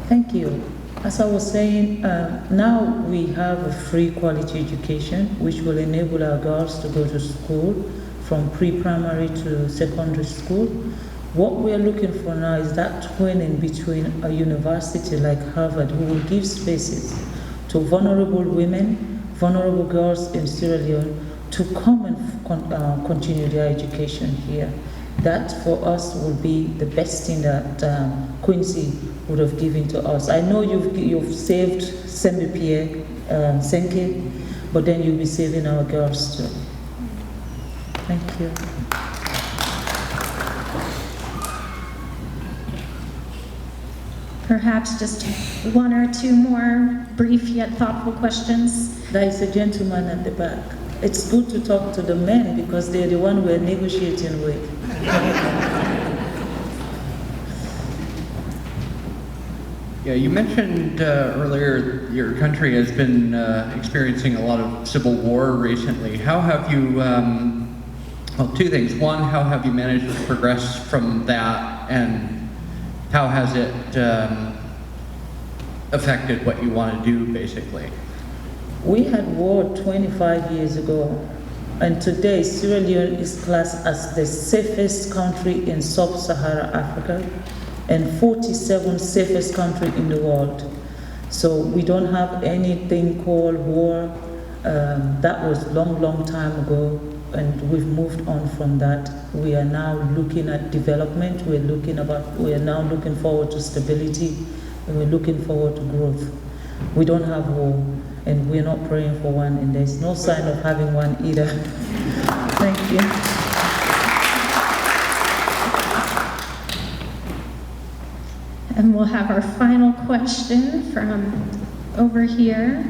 Thank you. As I was saying, now we have a free quality education which will enable our girls to go to school from pre-primary to secondary school. What we are looking for now is that twinning between a university like Harvard, who will give spaces to vulnerable women, vulnerable girls in Sierra Leone to come and continue their education here. That for us will be the best thing that Quincy would have given to us. I know you've saved Sembipie, Senke, but then you'll be saving our girls too. Thank you. Perhaps just one or two more brief yet thoughtful questions. There is a gentleman at the back. It's good to talk to the men because they're the one we're negotiating with. Yeah, you mentioned earlier your country has been experiencing a lot of civil war recently. How have you, well, two things. One, how have you managed to progress from that, and how has it affected what you want to do, basically? We had war 25 years ago, and today Sierra Leone is classed as the safest country in sub-Saharan Africa and 47th safest country in the world. So we don't have anything called war. That was long time ago, and we've moved on from that. We are now looking at development. We are now looking forward to stability, and we're looking forward to growth. We don't have war, and we're not praying for one, and there's no sign of having one either. Thank you. And we'll have our final question from over here.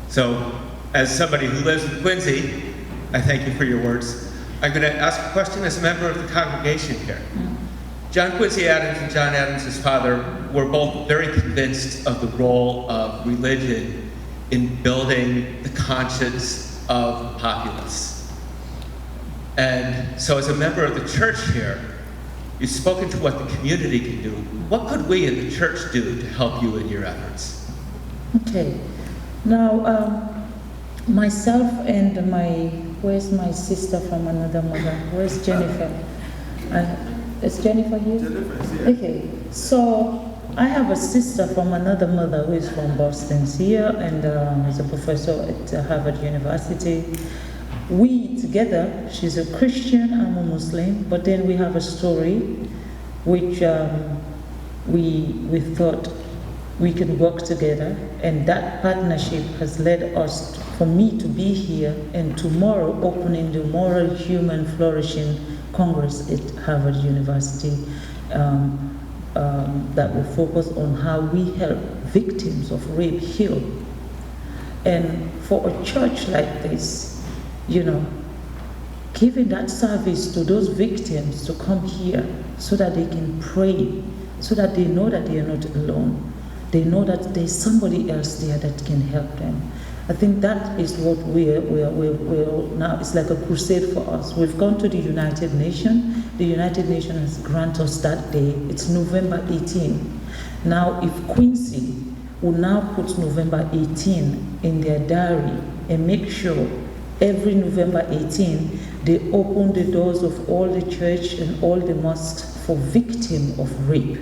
So, as somebody who lives in Quincy, I thank you for your words. I'm going to ask a question as a member of the congregation here. John Quincy Adams and John Adams' father were both very convinced of the role of religion in building the conscience of the populace. And so as a member of the church here, you've spoken to what the community can do. What could we in the church do to help you in your efforts? Okay. Now, myself and where's my sister from another mother? Where's Jennifer? Is Jennifer here? Jennifer is here. Okay. So I have a sister from another mother who is from Boston here and is a professor at Harvard University. We together, she's a Christian, I'm a Muslim, but then we have a story which we thought we can work together, and that partnership has led us for me to be here and tomorrow opening the Moral Human Flourishing Congress at Harvard University that will focus on how we help victims of rape heal. And for a church like this, you know, giving that service to those victims to come here so that they can pray, so that they know that they are not alone. They know that there's somebody else there that can help them. I think that is what we're now, it's like a crusade for us. We've gone to the United Nations. The United Nations has granted us that day. It's November 18. Now, if Quincy will now put November 18 in their diary and make sure every November 18, they open the doors of all the church and all the mosques for victims of rape,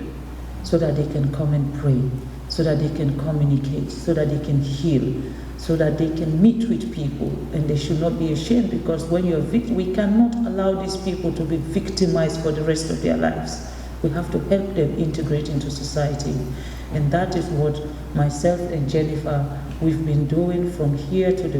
so that they can come and pray, so that they can communicate, so that they can heal, so that they can meet with people, and they should not be ashamed, because when you're we cannot allow these people to be victimized for the rest of their lives. We have to help them integrate into society. And that is what myself and Jennifer, we've been doing from here to the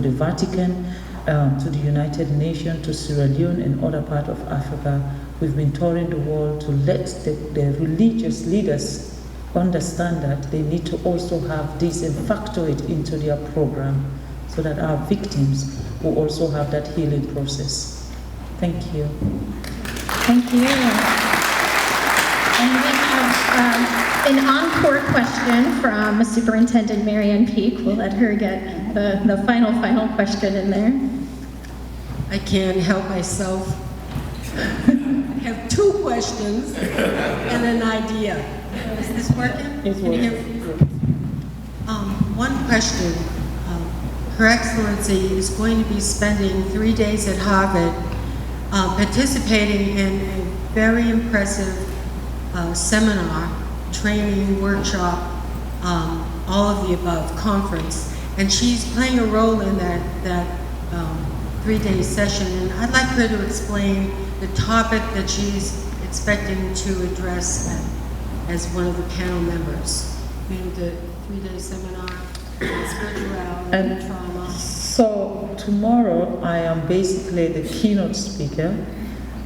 Vatican, to the United Nations, to Sierra Leone and other parts of Africa. We've been touring the world to let the religious leaders understand that they need to also have this and factor it into their program so that our victims will also have that healing process. Thank you. Thank you. And we have an encore question from Superintendent Marianne Peak. We'll let her get the final question in there. I can't help myself. I have two questions and an idea. Is this working? It's Can you working. hear me? One question. Her Excellency is going to be spending 3 days at Harvard participating in a very impressive seminar, training, workshop, all of the above, conference. And she's playing a role in that 3-day session. And I'd like her to explain the topic that she's expecting to address as one of the panel members. You know, the 3-day seminar, spirituality and trauma. So tomorrow I am basically the keynote speaker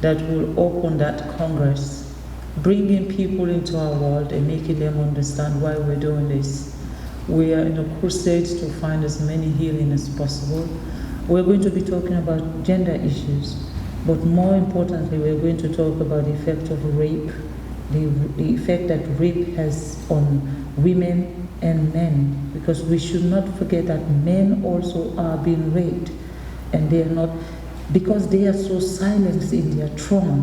that will open that Congress, bringing people into our world and making them understand why we're doing this. We are in a crusade to find as many healing as possible. We're going to be talking about gender issues, but more importantly, we're going to talk about the effect of rape, the effect that rape has on women and men, because we should not forget that men also are being raped, and they are not, because they are so silent in their trauma.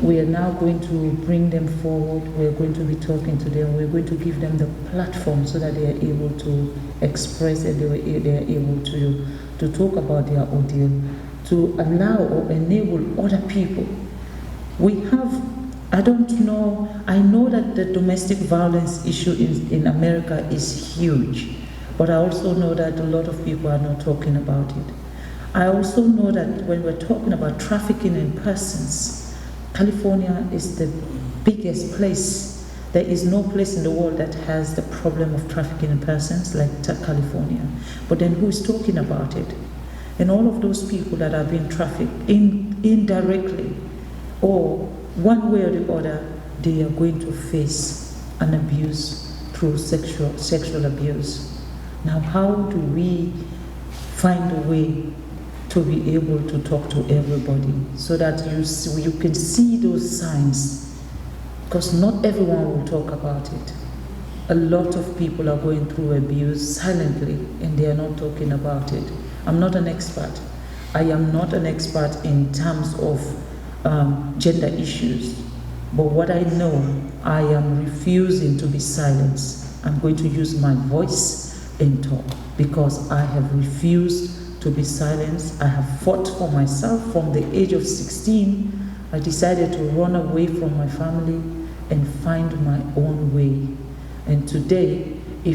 We are now going to bring them forward. We're going to be talking to them. We're going to give them the platform so that they are able to express and they are able to talk about their ordeal, to allow or enable other people. We have, I don't know, I know that the domestic violence issue in America is huge, but I also know that a lot of people are not talking about it. I also know that when we're talking about trafficking in persons, California is the biggest place. There is no place in the world that has the problem of trafficking in persons like California. But then who is talking about it? And all of those people that are being trafficked indirectly or one way or the other, they are going to face an abuse through sexual abuse. Now, how do we find a way to be able to talk to everybody so that you can see those signs, because not everyone will talk about it. A lot of people are going through abuse silently and they are not talking about it. I'm not an expert. I am not an expert in terms of gender issues, but what I know, I am refusing to be silenced. I'm going to use my voice and talk because I have refused to be silenced. I have fought for myself from the age of 16. I decided to run away from my family and find my own way. And today, I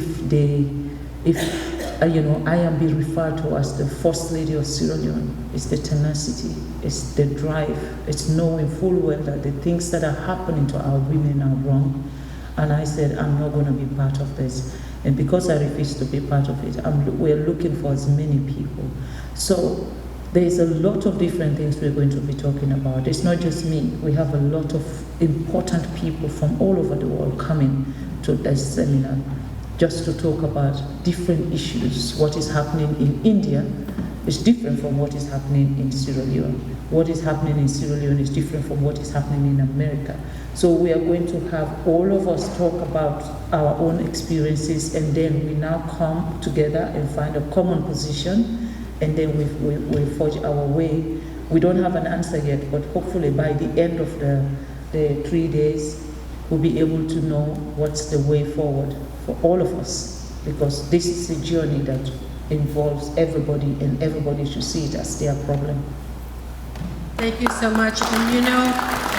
am being referred to as the First Lady of Sierra Leone. It's the tenacity, it's the drive, it's knowing full well that the things that are happening to our women are wrong. And I said, I'm not going to be part of this. And because I refuse to be part of it, we're looking for as many people. So there's a lot of different things we're going to be talking about. It's not just me. We have a lot of important people from all over the world coming to this seminar just to talk about different issues. What is happening in India is different from what is happening in Sierra Leone. What is happening in Sierra Leone is different from what is happening in America. So we are going to have all of us talk about our own experiences, and then we now come together and find a common position, and then we forge our way. We don't have an answer yet, but hopefully by the end of the 3 days, we'll be able to know what's the way forward for all of us, because this is a journey that involves everybody, and everybody should see it as their problem. Thank you so much. And you know,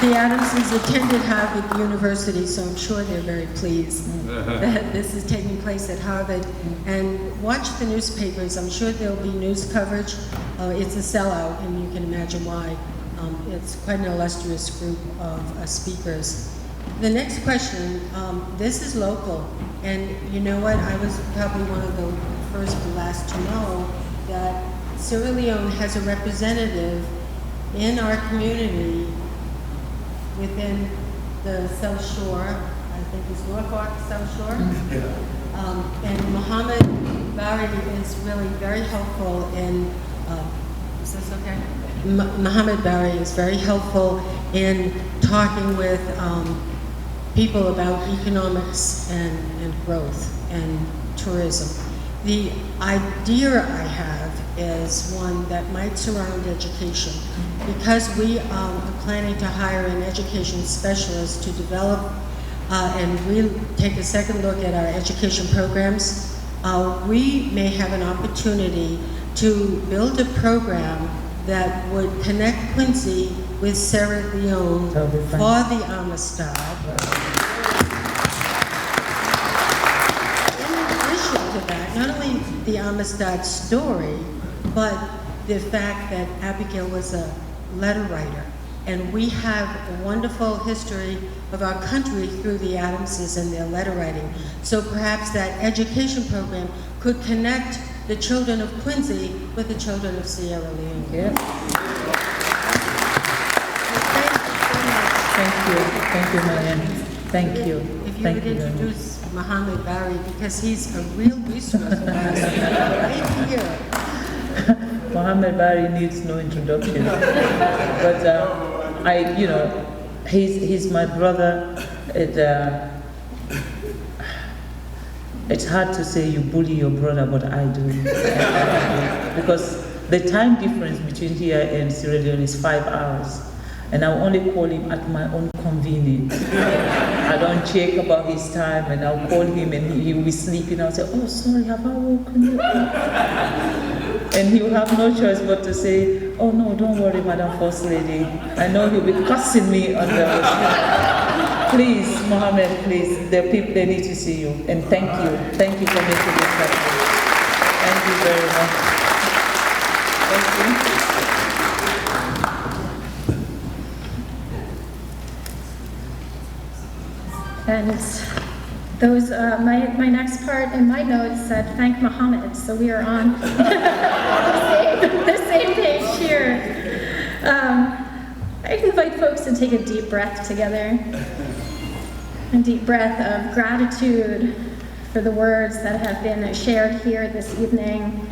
the Adamses attended Harvard University, so I'm sure they're very pleased that this is taking place at Harvard. And watch the newspapers. I'm sure there'll be news coverage. It's a sellout, and you can imagine why. It's quite an illustrious group of speakers. The next question, this is local, and you know what? I was probably one of the first or last to know that Sierra Leone has a representative in our community within the South Shore. I think it's Norfolk South Shore. And Mohammed Bari is really very helpful in, is this okay? Mohammed Bari is very helpful in talking with people about economics and growth and tourism. The idea I have is one that might surround education, because we are planning to hire an education specialist to develop and really take a second look at our education programs. We may have an opportunity to build a program that would connect Quincy with Sierra Leone for the Amistad. In addition to that, not only the Amistad story, but the fact that Abigail was a letter writer, and we have a wonderful history of our country through the Adamses and their letter writing. So perhaps that education program could connect the children of Quincy with the children of Sierra Leone. Yes. Thank you, Marianne. Thank you. If you would introduce Mohammed Bari, because he's a real resource of ours right here. Mohammed Bari needs no introduction, but he's my brother. It's hard to say you bully your brother, but I do. Because the time difference between here and Sierra Leone is 5 hours. And I'll only call him at my own convenience. I don't check about his time, and I'll call him and he'll be sleeping. I'll say, oh, sorry, have I woken you up? And he'll have no choice but to say, oh no, don't worry, Madam First Lady. I know he'll be cussing me on the... Please, Mohammed, please, the people, they need to see you. And thank you for making this happen. Thank you very much. Thank you. And those, my next part in my notes said, thank Mohammed, so we are on the same page here. I invite folks to take a deep breath together. A deep breath of gratitude for the words that have been shared here this evening.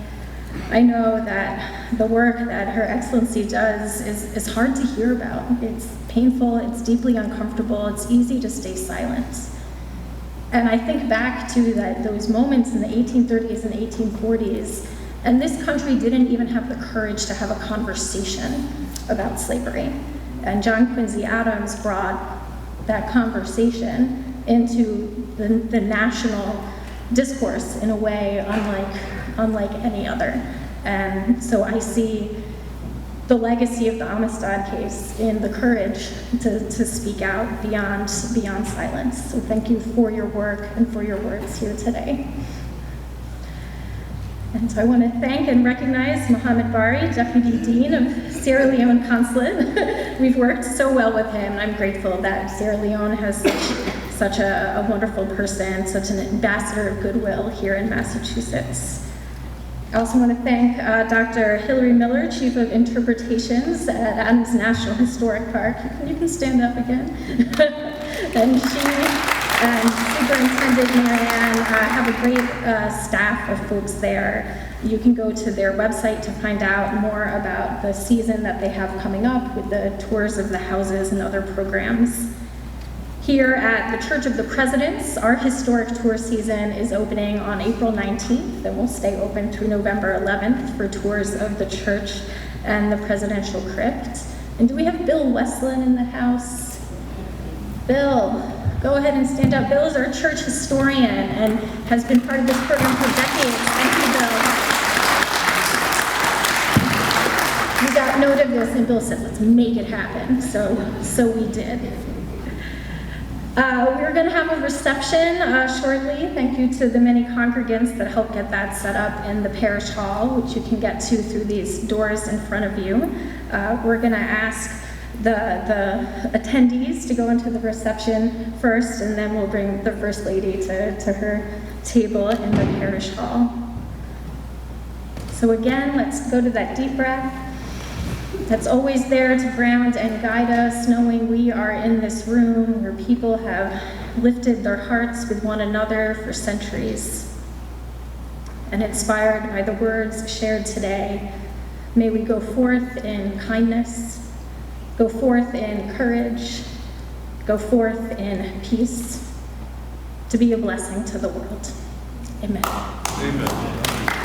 I know that the work that Her Excellency does is hard to hear about. It's painful, it's deeply uncomfortable, it's easy to stay silent. And I think back to those moments in the 1830s and 1840s, and this country didn't even have the courage to have a conversation about slavery. And John Quincy Adams brought that conversation into the national discourse in a way unlike any other. And so I see the legacy of the Amistad case in the courage to speak out beyond silence. So thank you for your work and for your words here today. And so I want to thank and recognize Mohammed Bari, Deputy Dean of Sierra Leone Consulate. We've worked so well with him, and I'm grateful that Sierra Leone has such a wonderful person, such an ambassador of goodwill here in Massachusetts. I also want to thank Dr. Hillary Miller, Chief of Interpretations at Adams National Historic Park. You can stand up again. And she and Superintendent Marianne have a great staff of folks there. You can go to their website to find out more about the season that they have coming up with the tours of the houses and other programs. Here at the Church of the Presidents, our historic tour season is opening on April 19th, and will stay open through November 11th for tours of the church and the presidential crypt. And do we have Bill Westland in the house? Bill, go ahead and stand up. Bill is our church historian and has been part of this program for decades. Thank you, Bill. We got note of this, and Bill said, let's make it happen. So we did. We're going to have a reception shortly. Thank you to the many congregants that helped get that set up in the parish hall, which you can get to through these doors in front of you. We're going to ask the attendees to go into the reception first, and then we'll bring the First Lady to her table in the parish hall. So again, let's go to that deep breath. That's always there to ground and guide us, knowing we are in this room where people have lifted their hearts with one another for centuries. And inspired by the words shared today, may we go forth in kindness, go forth in courage, go forth in peace, to be a blessing to the world. Amen. Amen.